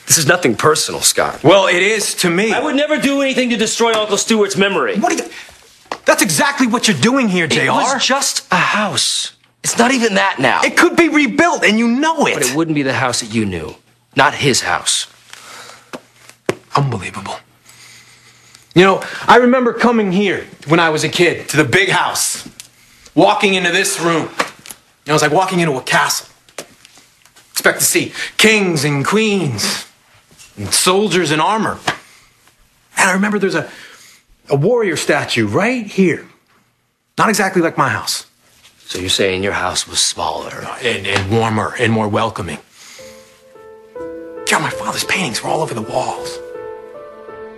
This is nothing personal, Scott. Well, it is to me. I would never do anything to destroy Uncle Stewart's memory. What are you... That's exactly what you're doing here, JR. It was just a house. It's not even that now. It could be rebuilt, and you know it. But it wouldn't be the house that you knew. Not his house. Unbelievable. You know, I remember coming here when I was a kid to the big house, walking into this room. It was like walking into a castle. Expect to see kings and queens and soldiers in armor. And I remember there's a warrior statue right here. Not exactly like my house. So you're saying your house was smaller? And warmer and more welcoming. God, my father's paintings were all over the walls.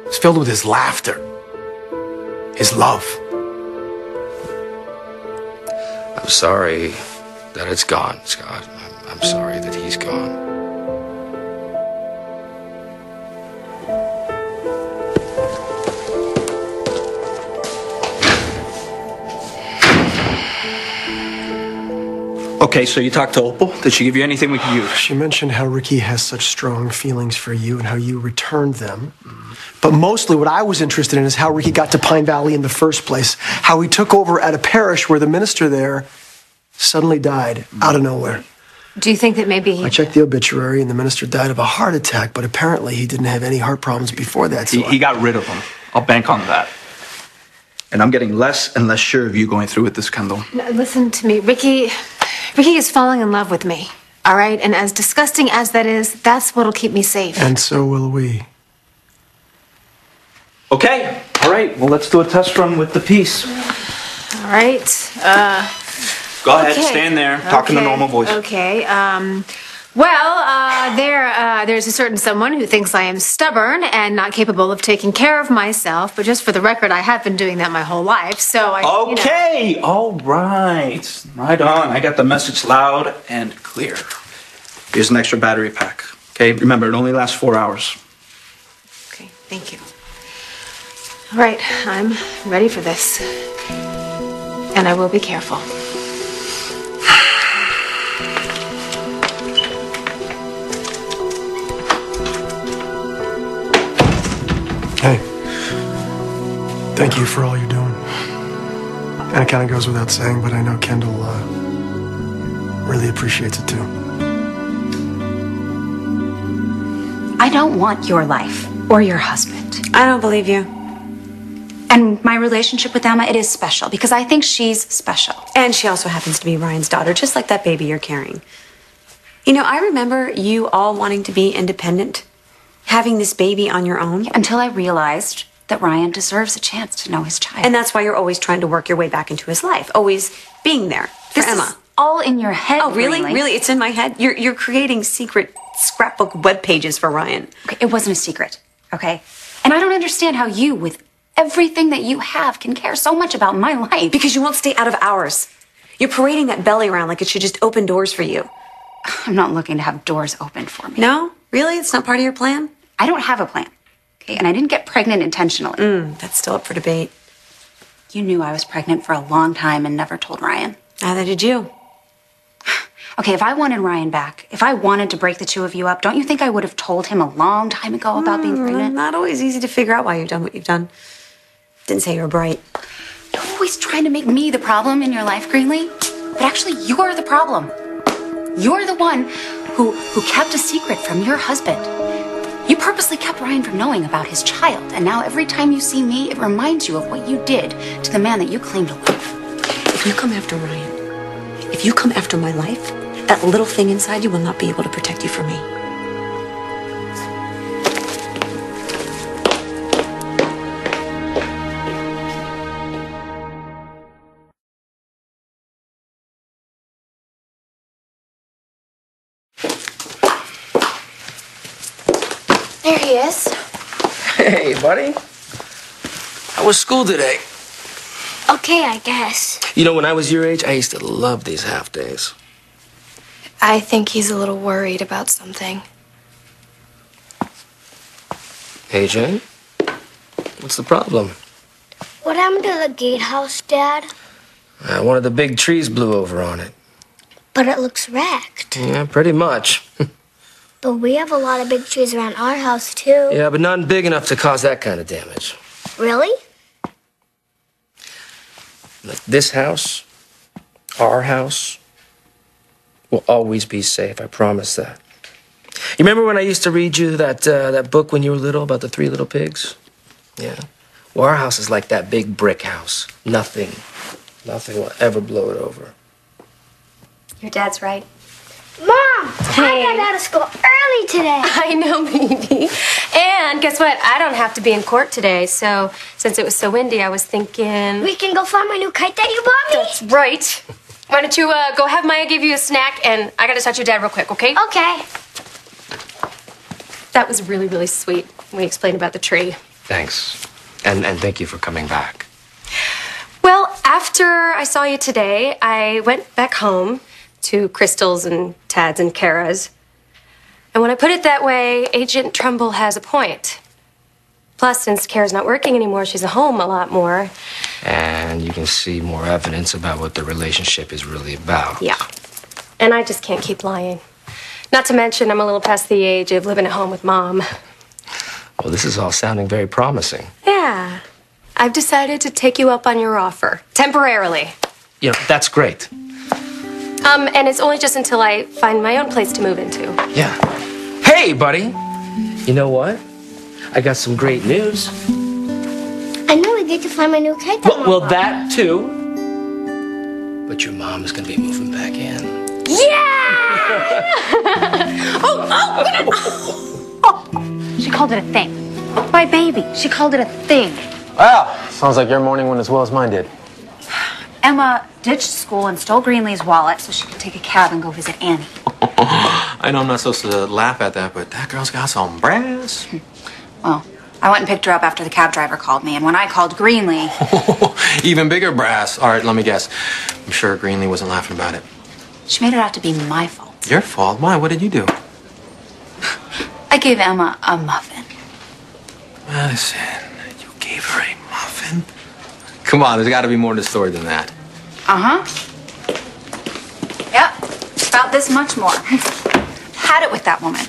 It was filled with his laughter, his love. I'm sorry that it's gone, Scott. I'm sorry that he's gone. Okay, so you talked to Opal. Did she give you anything we could use? She mentioned how Ricky has such strong feelings for you and how you returned them. But mostly what I was interested in is how Ricky got to Pine Valley in the first place. How he took over at a parish where the minister there suddenly died out of nowhere. Do you think that maybe... I checked the obituary and the minister died of a heart attack, but apparently he didn't have any heart problems before that. So He got rid of them. I'll bank on that. And I'm getting less and less sure of you going through with this, Kendall. No, listen to me. Ricky is falling in love with me, all right? And as disgusting as that is, that's what'll keep me safe. And so will we. Okay, all right. Well, let's do a test run with the piece. All right. Go ahead, okay. stand there, talk in a normal voice. Okay. There's a certain someone who thinks I am stubborn and not capable of taking care of myself. But just for the record, I have been doing that my whole life. So Okay, all right. Right on. I got the message loud and clear. Here's an extra battery pack. Okay, remember, it only lasts 4 hours. Okay, thank you. All right, I'm ready for this. And I will be careful. Hey, thank you for all you're doing. And it kind of goes without saying, but I know Kendall really appreciates it too. I don't want your life or your husband. I don't believe you. And my relationship with Emma, it is special because I think she's special. And she also happens to be Ryan's daughter, just like that baby you're carrying. You know, I remember you all wanting to be independent, having this baby on your own. Until I realized that Ryan deserves a chance to know his child. And that's why you're always trying to work your way back into his life, always being there for Emma. Is all in your head. Oh, really? Really? It's in my head? You're creating secret scrapbook web pages for Ryan. Okay, it wasn't a secret, okay? And I don't understand how you, with everything that you have, can care so much about my life. Because you won't stay out of ours. You're parading that belly around like it should just open doors for you. I'm not looking to have doors open for me. No? Really? It's not part of your plan? I don't have a plan, okay? And I didn't get pregnant intentionally. That's still up for debate. You knew I was pregnant for a long time and never told Ryan. Neither did you. Okay, if I wanted Ryan back, if I wanted to break the two of you up, don't you think I would have told him a long time ago about being pregnant? Not always easy to figure out why you've done what you've done. Didn't say you were bright. You're always trying to make me the problem in your life, Greenlee. But actually, you're the problem. You're the one who kept a secret from your husband. You purposely kept Ryan from knowing about his child, and now every time you see me, it reminds you of what you did to the man that you claim to love. If you come after Ryan, if you come after my life, that little thing inside you will not be able to protect you from me. There he is. Hey, buddy. How was school today? Okay, I guess. You know, when I was your age, I used to love these half days. I think he's a little worried about something. Hey, Jane. What's the problem? What happened to the gatehouse, Dad? One of the big trees blew over on it. But it looks wrecked. Yeah, pretty much. But we have a lot of big trees around our house, too. Yeah, but none big enough to cause that kind of damage. Really? Look, this house, our house, will always be safe. I promise that. You remember when I used to read you that book when you were little about the 3 little pigs? Yeah. Well, our house is like that big brick house. Nothing will ever blow it over. Your dad's right. Mom! Hey. I got out of school early today. I know, baby. And guess what? I don't have to be in court today, so since it was so windy, I was thinking... We can go find my new kite that you bought me? That's right. Why don't you go have Maya give you a snack, and I gotta touch your dad real quick, okay? Okay. That was really, really sweet when we explained about the tree. Thanks. And thank you for coming back. Well, after I saw you today, I went back home to Crystal's and Tad's and Kara's. And when I put it that way, Agent Trumbull has a point. Plus, since Kara's not working anymore, she's at home a lot more. And you can see more evidence about what the relationship is really about. Yeah. And I just can't keep lying. Not to mention, I'm a little past the age of living at home with Mom. Well, this is all sounding very promising. Yeah. I've decided to take you up on your offer. Temporarily. You know, that's great. And it's only just until I find my own place to move into. Yeah. Hey, buddy. You know what? I got some great news. I know we get to find my new kite that Mom Well, bought. that too. But your mom is going to be moving back in. Yeah! She called it a thing. My baby, she called it a thing. Well, sounds like your morning went as well as mine did. Emma ditched school and stole Greenlee's wallet so she could take a cab and go visit Annie. I know I'm not supposed to laugh at that, but that girl's got some brass. Well, I went and picked her up after the cab driver called me, and when I called Greenlee... Even bigger brass. All right, let me guess. I'm sure Greenlee wasn't laughing about it. She made it out to be my fault. Your fault? Why? What did you do? I gave Emma a muffin. Madison, you gave her a muffin? Come on, there's got to be more to the story than that. Uh-huh. Yep, about this much more. Had it with that woman.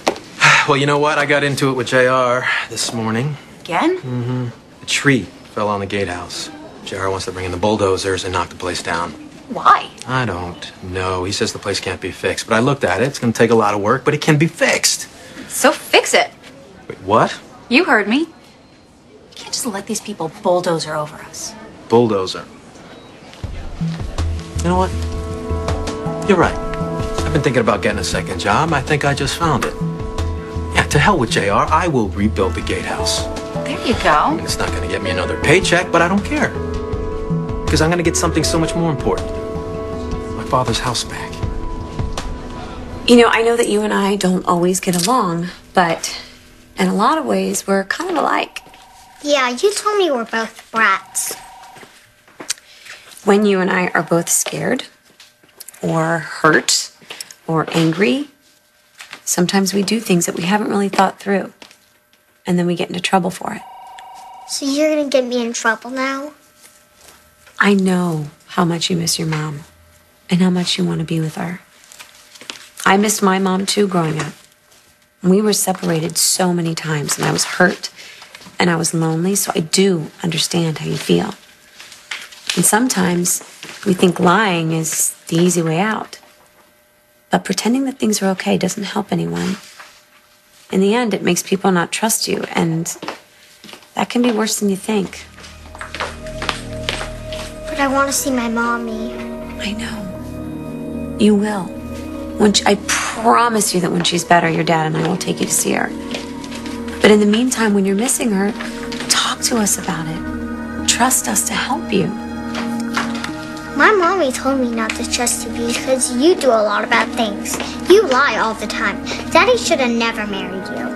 Well, you know what? I got into it with JR this morning. Again? Mm-hmm. A tree fell on the gatehouse. JR wants to bring in the bulldozers and knock the place down. Why? I don't know. He says the place can't be fixed. But I looked at it. It's going to take a lot of work, but it can be fixed. So fix it. Wait, what? You heard me. You can't just let these people bulldozer over us. Bulldozer. You know what? You're right. I've been thinking about getting a second job. I think I just found it. Yeah, to hell with JR. I will rebuild the gatehouse. There you I go. mean, it's not going to get me another paycheck, but I don't care. Because I'm going to get something so much more important. My father's house back. You know, I know that you and I don't always get along, but in a lot of ways, we're kind of alike. Yeah, you told me we're both brats. When you and I are both scared, or hurt, or angry, sometimes we do things that we haven't really thought through, and then we get into trouble for it. So you're gonna get me in trouble now? I know how much you miss your mom, and how much you want to be with her. I missed my mom too growing up. We were separated so many times, and I was hurt, and I was lonely, so I do understand how you feel. And sometimes we think lying is the easy way out. But pretending that things are okay doesn't help anyone. In the end, it makes people not trust you, and that can be worse than you think. But I want to see my mommy. I know. You will. I promise you that when she's better, your dad and I will take you to see her. But in the meantime, when you're missing her, talk to us about it. Trust us to help you. My mommy told me not to trust you because you do a lot of bad things. You lie all the time. Daddy should have never married you.